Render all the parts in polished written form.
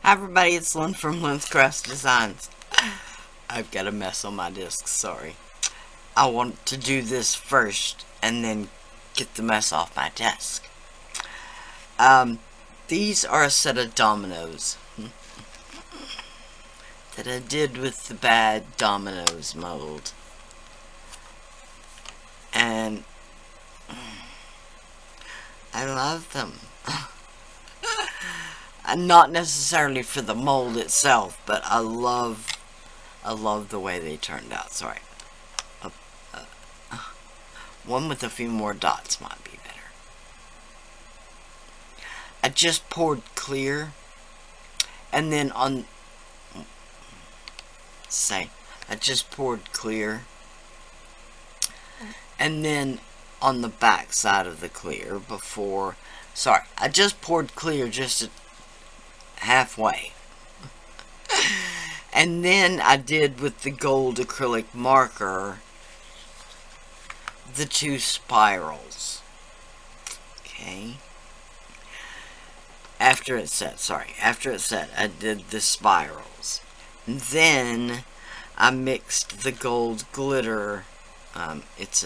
Hi everybody, it's Lynn from Lynn's Craft Designs. I've got a mess on my disc, sorry. I want to do this first and then get the mess off my desk. These are a set of dominoes that I did with the bad dominoes mold. And I love them. Not necessarily for the mold itself, but I love the way they turned out. Sorry. One with a few more dots might be better. I just poured clear, and then I just poured clear, and then on the back side of the clear I just poured clear just halfway. And then I did with the gold acrylic marker the two spirals. Okay. After it set, I did the spirals. And then I mixed the gold glitter. It's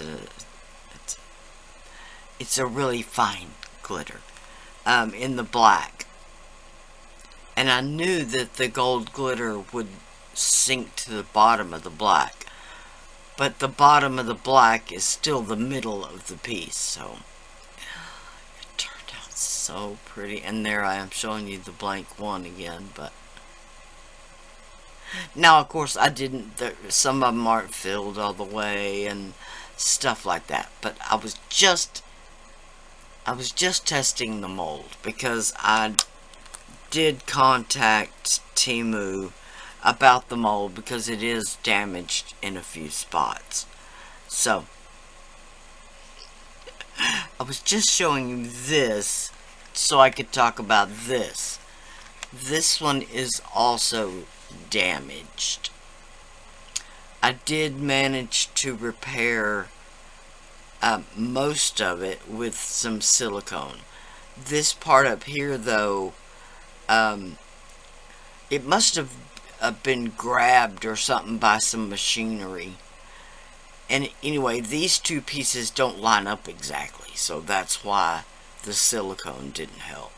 a really fine glitter in the black. And I knew that the gold glitter would sink to the bottom of the black. But the bottom of the black is still the middle of the piece, so it turned out so pretty. And there I am showing you the blank one again, but now of course some of them aren't filled all the way and stuff like that. But I was just testing the mold because I did contact Temu about the mold because it is damaged in a few spots. So I was just showing you this so I could talk about this. This one is also damaged. I did manage to repair most of it with some silicone. This part up here though, it must have been grabbed or something by some machinery. And anyway, these two pieces don't line up exactly, so that's why the silicone didn't help.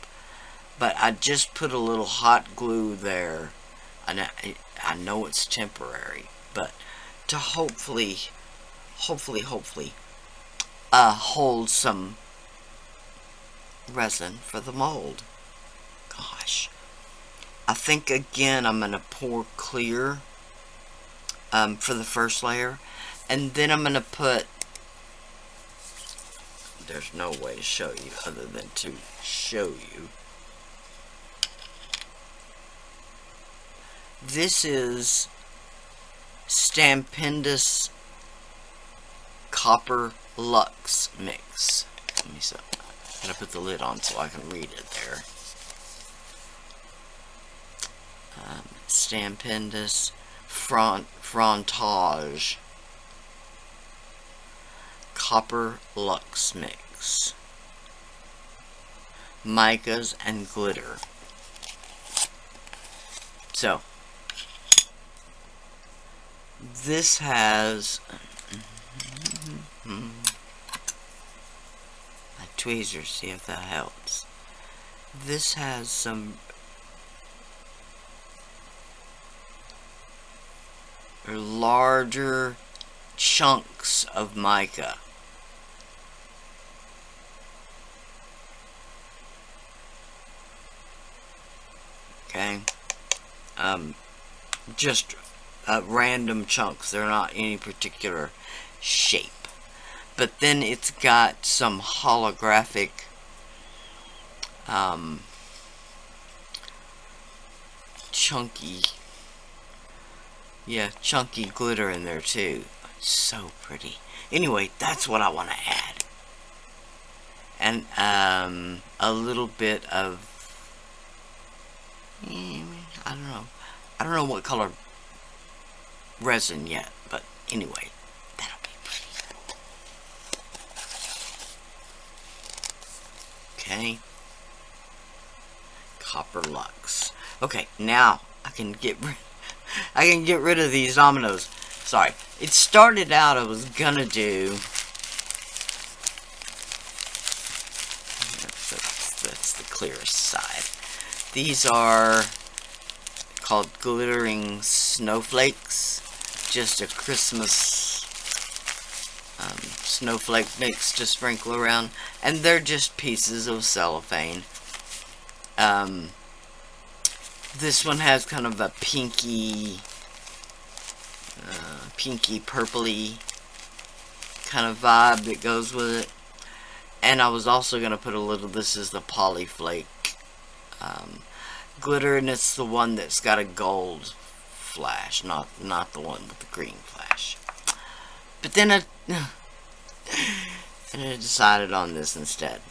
But I just put a little hot glue there, and I know it's temporary, but to hopefully hold some resin for the mold. Gosh. I think again I'm going to pour clear for the first layer, and then I'm going to put, there's no way to show you other than to show you. This is Stampendous Copper Lux Mix. Let me see. I'm going to put the lid on so I can read it there. Stampendous Frontage Copper Lux Mix, micas and glitter. So this has my tweezers, see if that helps. This has some larger chunks of mica. Okay, just random chunks. They're not any particular shape. But then it's got some holographic chunky glitter in there too. It's so pretty. Anyway, that's what I want to add. And a little bit of, I don't know what color resin yet, but anyway, that'll be pretty. Okay. Copper Lux. Okay, now I can get rid of these dominoes. Sorry. It started out I was gonna do... That's the clearest side. These are called glittering snowflakes. Just a Christmas snowflake mix to sprinkle around. And they're just pieces of cellophane. This one has kind of a pinky purpley kind of vibe that goes with it. And I was also going to put a little, this is the Polyflake glitter, and it's the one that's got a gold flash, not the one with the green flash. But then I decided on this instead.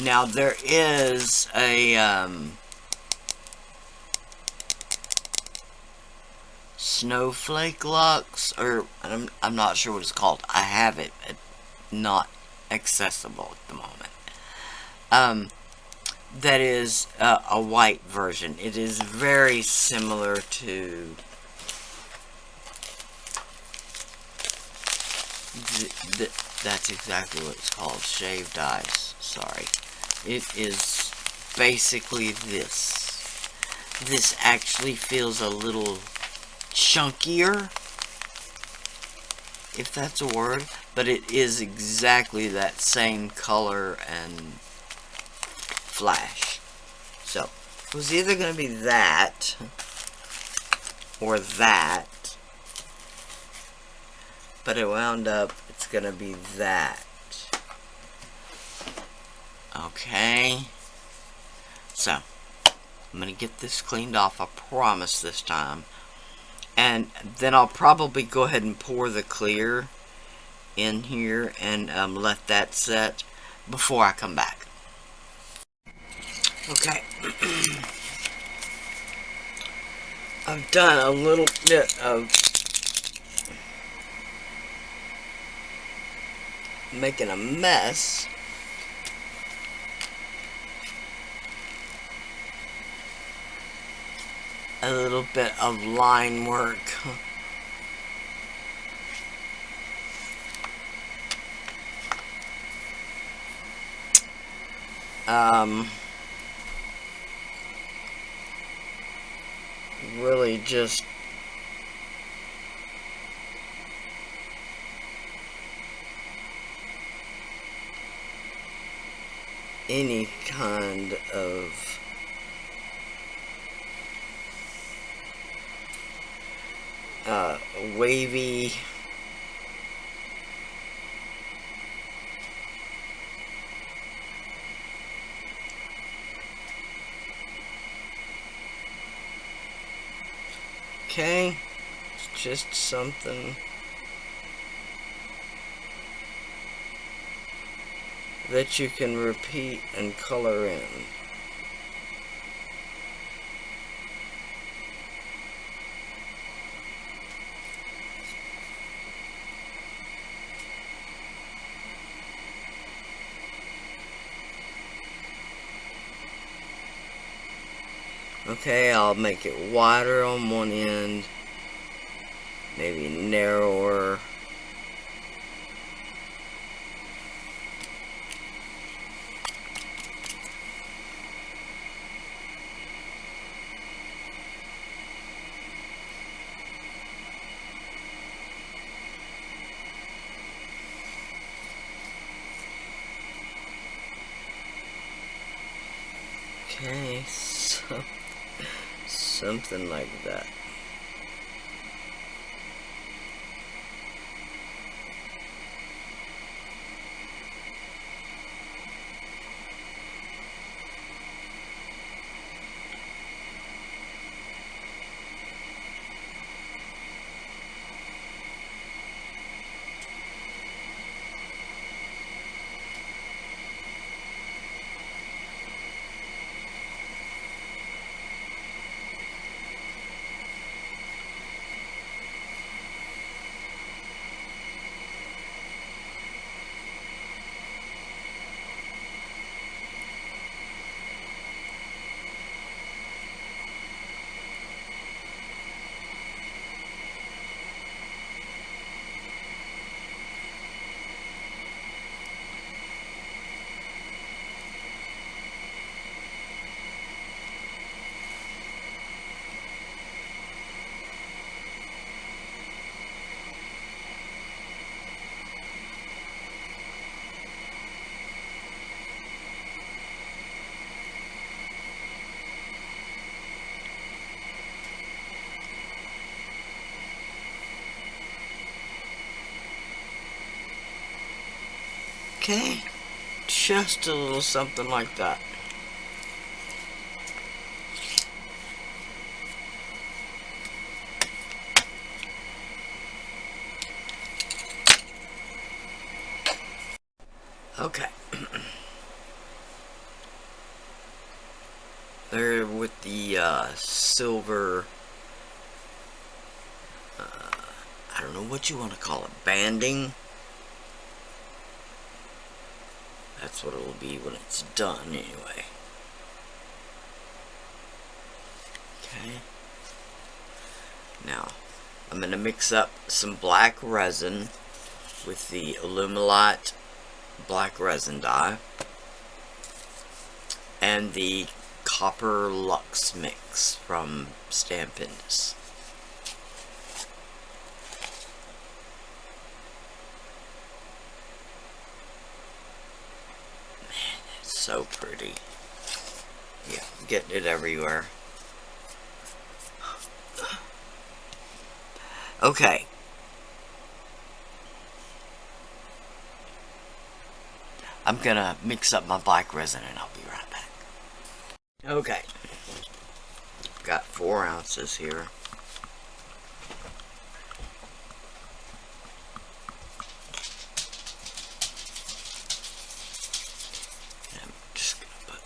Now there is a Snowflake Lux, or I'm not sure what it's called. I have it, not accessible at the moment. That is a white version. It is very similar to that's exactly what it's called, shaved ice. Sorry. It is basically this. This actually feels a little chunkier, if that's a word, but it is exactly that same color and flash. So, it was either going to be that or that, but it wound up, it's going to be that. Okay, so I'm going to get this cleaned off, I promise this time. And then I'll probably go ahead and pour the clear in here and let that set before I come back. Okay. I've done a little bit of making a mess. A little bit of line work. Really just any kind of wavy okay, it's just something that you can repeat and color in. Okay, I'll make it wider on one end, maybe narrower. Okay, so something like that. Okay, just a little something like that. Okay. There with the silver, I don't know what you want to call it, banding. That's what it'll be when it's done anyway. Okay. Now, I'm going to mix up some black resin with the Alumilite black resin dye and the copper lux mix from Stampendous. Man, it's so pretty. Yeah, getting it everywhere. Okay. I'm gonna mix up my black resin and I'll be right back. Okay. Got 4 ounces here. And I'm just gonna put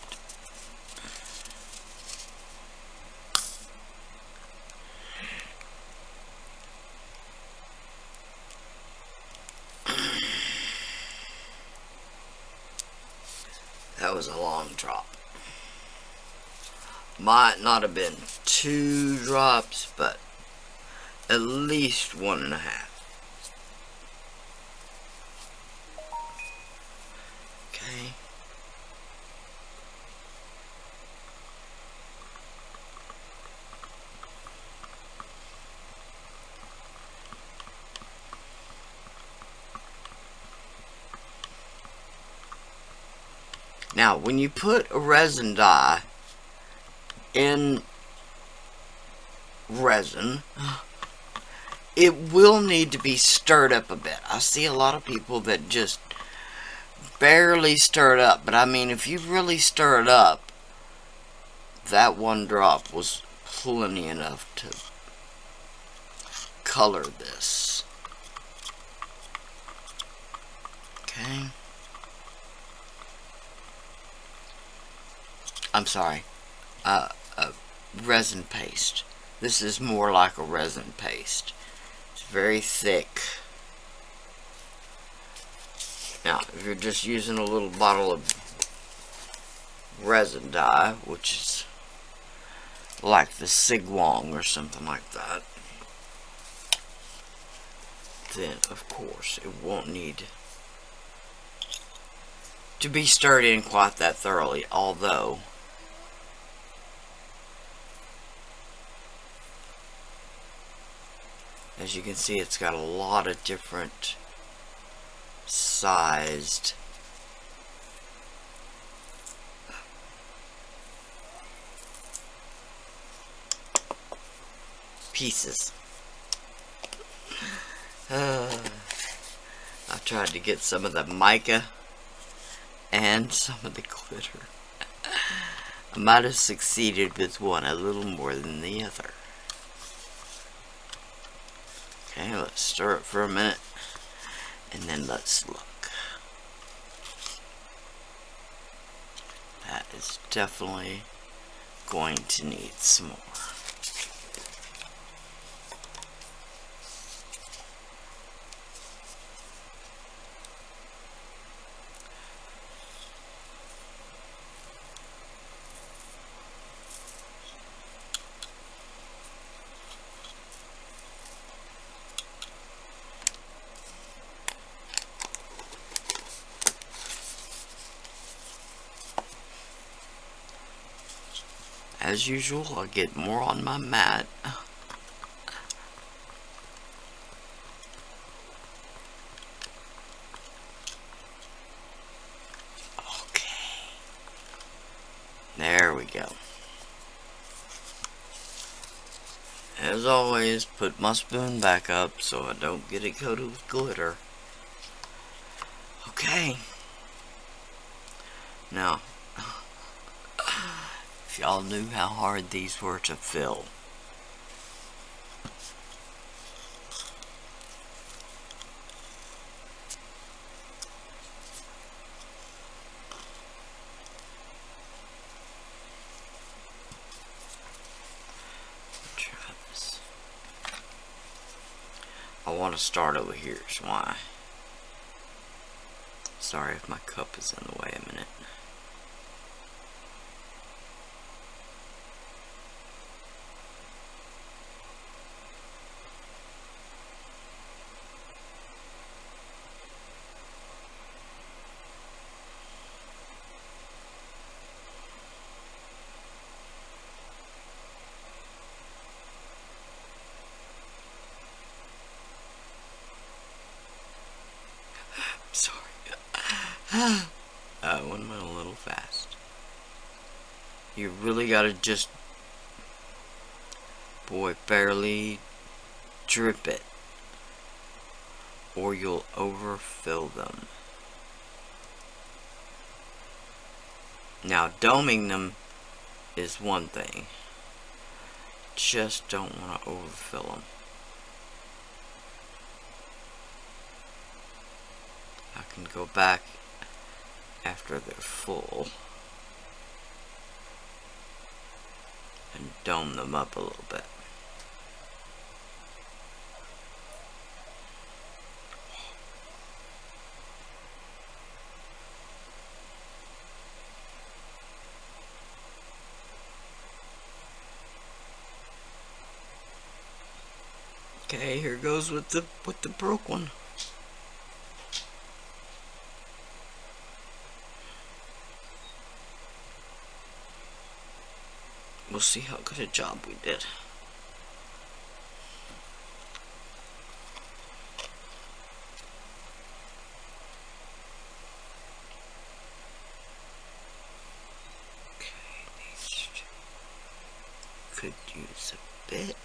that was a long drop. Might not have been 2 drops, but at least 1.5. Okay. Now, when you put a resin dye in resin, it will need to be stirred up a bit. I see a lot of people that just barely stir it up, but I mean, if you really stir it up, that 1 drop was plenty enough to color this. Okay. I'm sorry. Resin paste. This is more like a resin paste. It's very thick. Now, if you're just using a little bottle of resin dye, which is like the Sigwong or something like that, then of course it won't need to be stirred in quite that thoroughly, although as you can see, it's got a lot of different sized pieces. I tried to get some of the mica and some of the glitter. I might have succeeded with one a little more than the other. Okay, let's stir it for a minute, and then let's look. That is definitely going to need some more. As usual, I'll get more on my mat. Okay. There we go. As always, put my spoon back up so I don't get it coated with glitter. Okay. Now, if y'all knew how hard these were to fill. Try this. I want to start over here, so why? Sorry if my cup is in the way a minute. Sorry. One went a little fast. You really gotta just, boy, barely drip it, or you'll overfill them. Now, doming them is one thing. Just don't want to overfill them. I can go back after they're full and dome them up a little bit. Okay, here goes with the broke one. We'll see how good a job we did. Okay, these two could use a bit.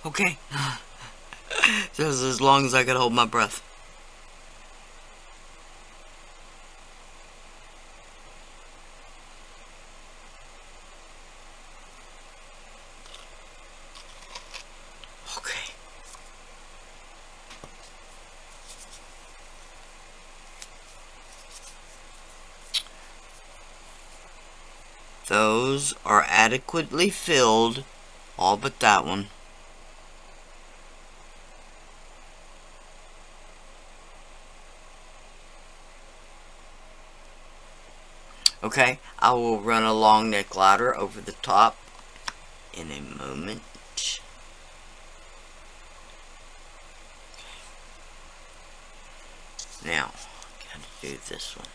Okay. Just as long as I could hold my breath. Okay. Those are adequately filled, all but that one. Okay, I will run a long neck ladder over the top in a moment. Now, gotta do this one.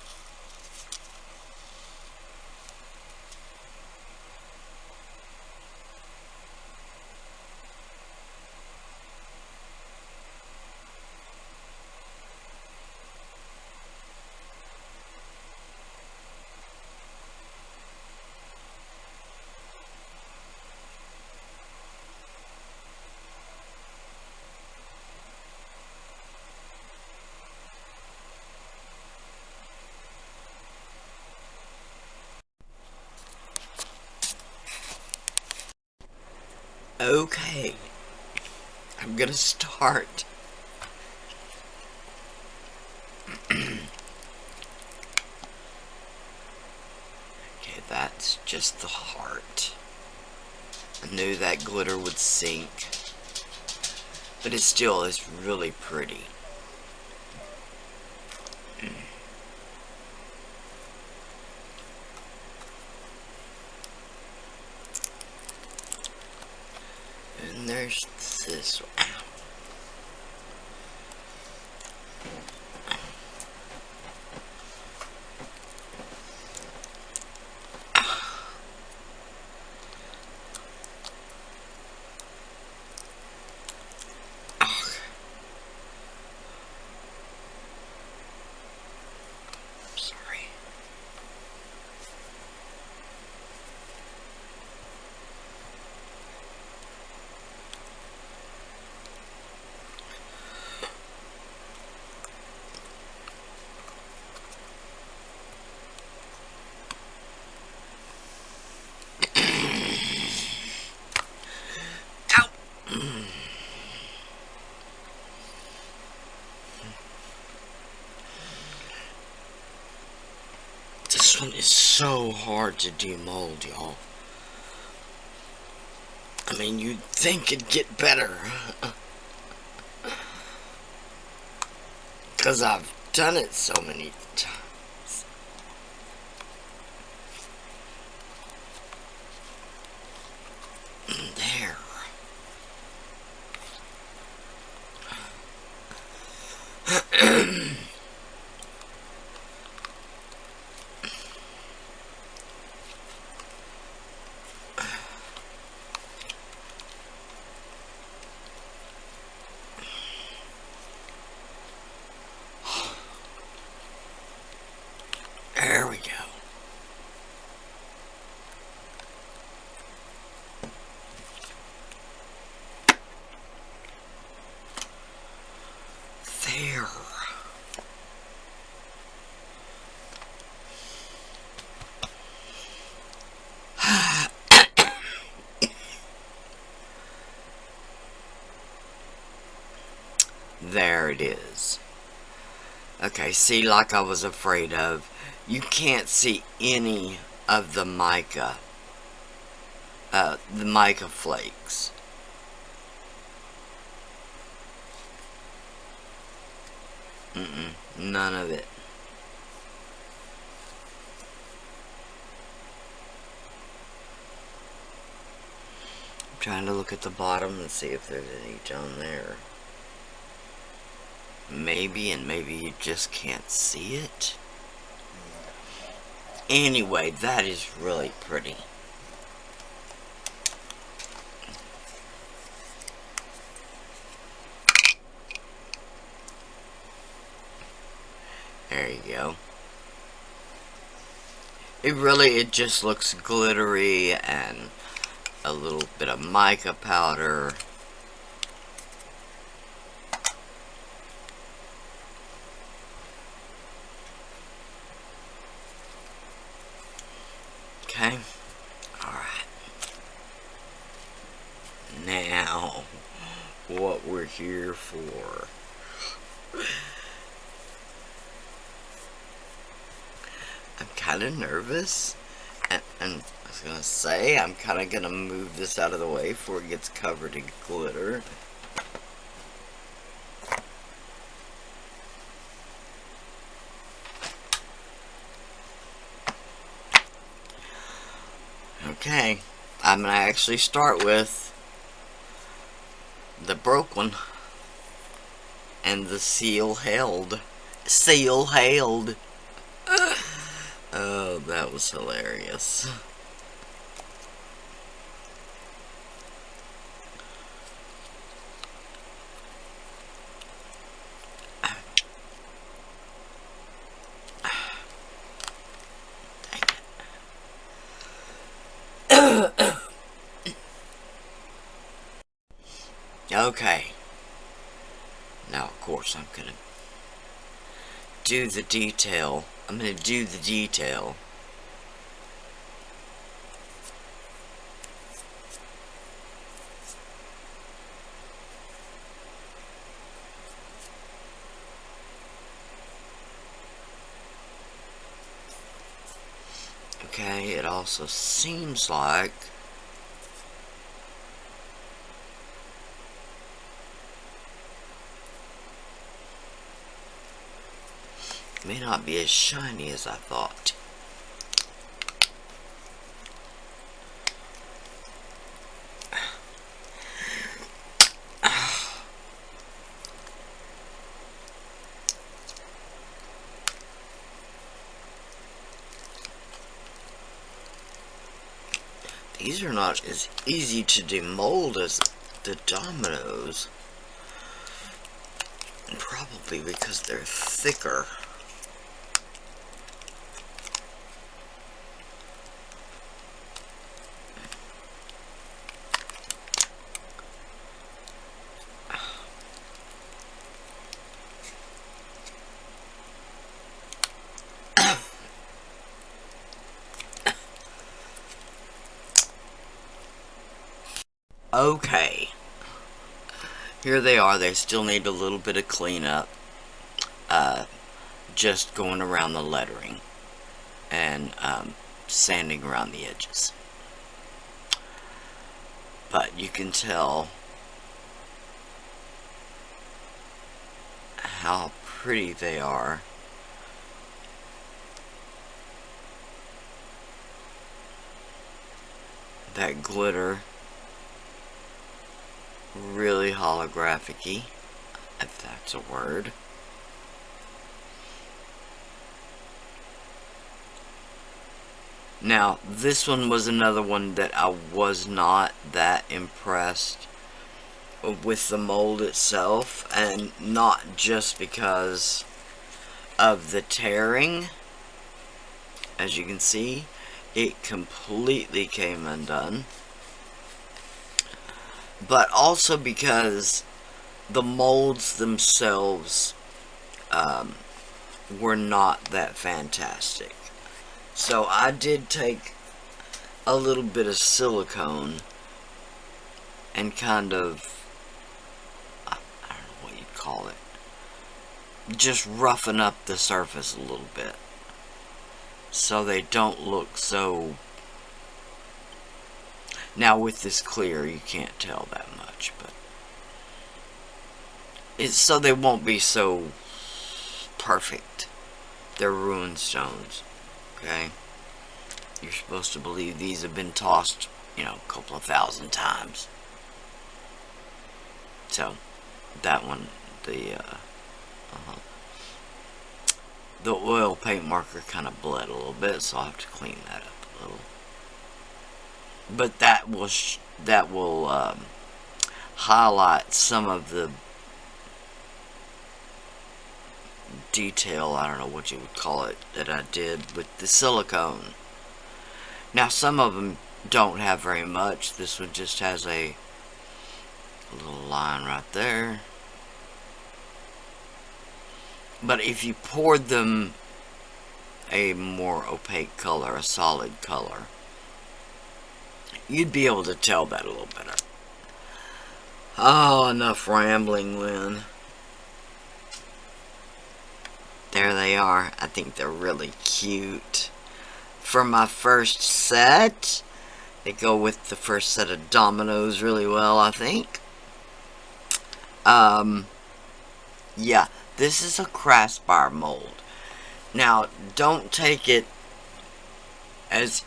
Okay, I'm gonna start. Okay, that's just the heart. I knew that glitter would sink, but it still is really pretty. where's this one? This one is so hard to demold, y'all. I mean, you'd think it'd get better. Because I've done it so many times. There. There we go. There. There it is. Okay, see, like I was afraid of, you can't see any of the mica flakes. None of it. I'm trying to look at the bottom and see if there's any down there. Maybe, and maybe you just can't see it. Anyway, that is really pretty. There you go. It just looks glittery and a little bit of mica powder. Okay. Alright. Now, what we're here for. I'm kind of nervous, and I was going to say, I'm kind of going to move this out of the way before it gets covered in glitter. Okay, I'm going to actually start with the broke one, and the seal held. Seal held. Oh, that was hilarious. Okay. Now, of course, I'm gonna do the detail. I'm gonna do the detail. Okay, it also seems like it may not be as shiny as I thought. These are not as easy to demold as the dominoes. Probably because they're thicker. Okay, here they are. They still need a little bit of cleanup, just going around the lettering and sanding around the edges. But you can tell how pretty they are. That glitter, really holographic-y, if that's a word. Now, this one was another one that I was not that impressed with the mold itself, and not just because of the tearing. As you can see, it completely came undone. But also because the molds themselves were not that fantastic. So I did take a little bit of silicone and kind of, I don't know what you'd call it, just roughen up the surface a little bit so they don't look so. Now with this clear you can't tell that much, but it's so they won't be so perfect. They're ruined stones. Okay? You're supposed to believe these have been tossed, you know, a couple of thousand times. So, that one, the oil paint marker kind of bled a little bit, so I'll have to clean that up a little. But that will highlight some of the detail, I don't know what you would call it, that I did with the silicone. Now some of them don't have very much. This one just has a little line right there. But if you poured them a more opaque color, a solid color, you'd be able to tell that a little better. Oh, enough rambling, Lynn. There they are. I think they're really cute. For my first set, they go with the first set of dominoes really well, I think. Yeah, this is a Craspire mold. Now, don't take it as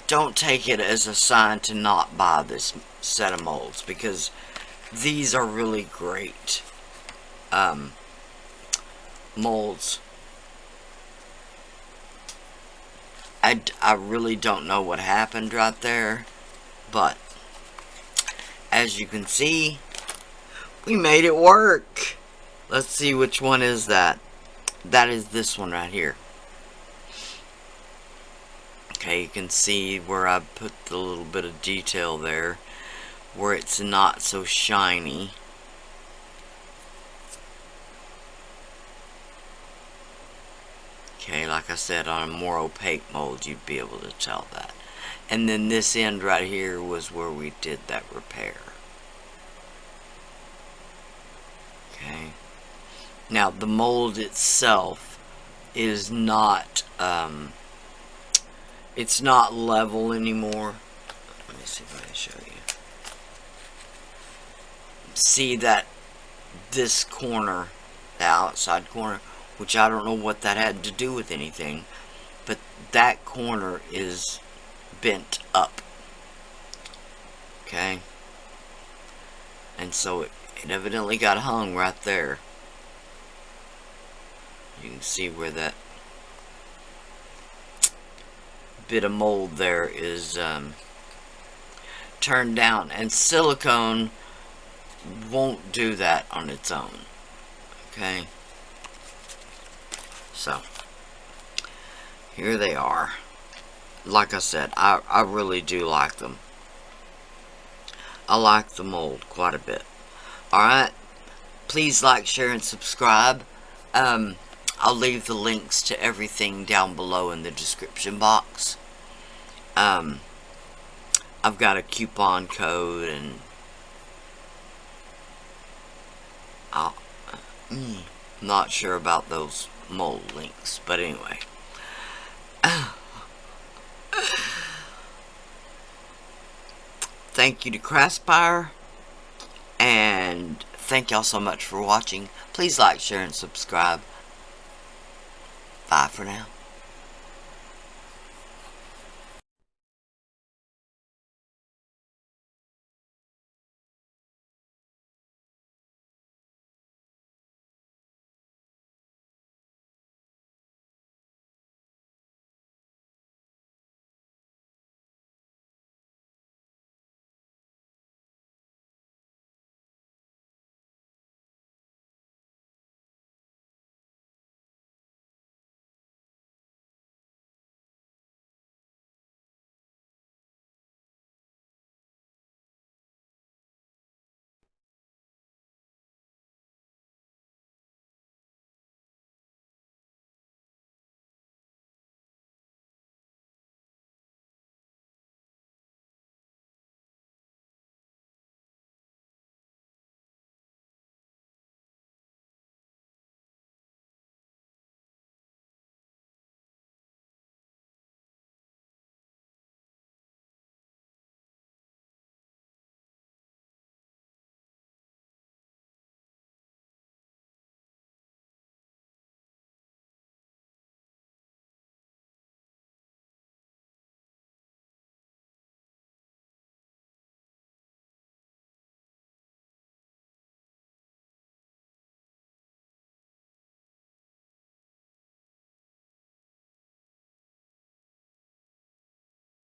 a sign to not buy this set of molds, because these are really great molds. I really don't know what happened right there, but as you can see, we made it work. Let's see which one is that. That is this one right here. Okay, you can see where I put the little bit of detail there, where it's not so shiny. Okay, like I said, on a more opaque mold, you'd be able to tell that. And then this end right here was where we did that repair. Okay. Now, the mold itself is not, it's not level anymore. Let me see if I can show you. See that this corner, the outside corner, which I don't know what that had to do with anything, but that corner is bent up. Okay? And so it evidently got hung right there. You can see where that bit of mold there is turned down, and silicone won't do that on its own. Okay, so here they are. Like I said, I really do like them. I like the mold quite a bit. Alright, please like, share, and subscribe. I'll leave the links to everything down below in the description box. I've got a coupon code, and I'm not sure about those mold links, but anyway. Thank you to Craspire, and thank y'all so much for watching. Please like, share, and subscribe. Bye for now.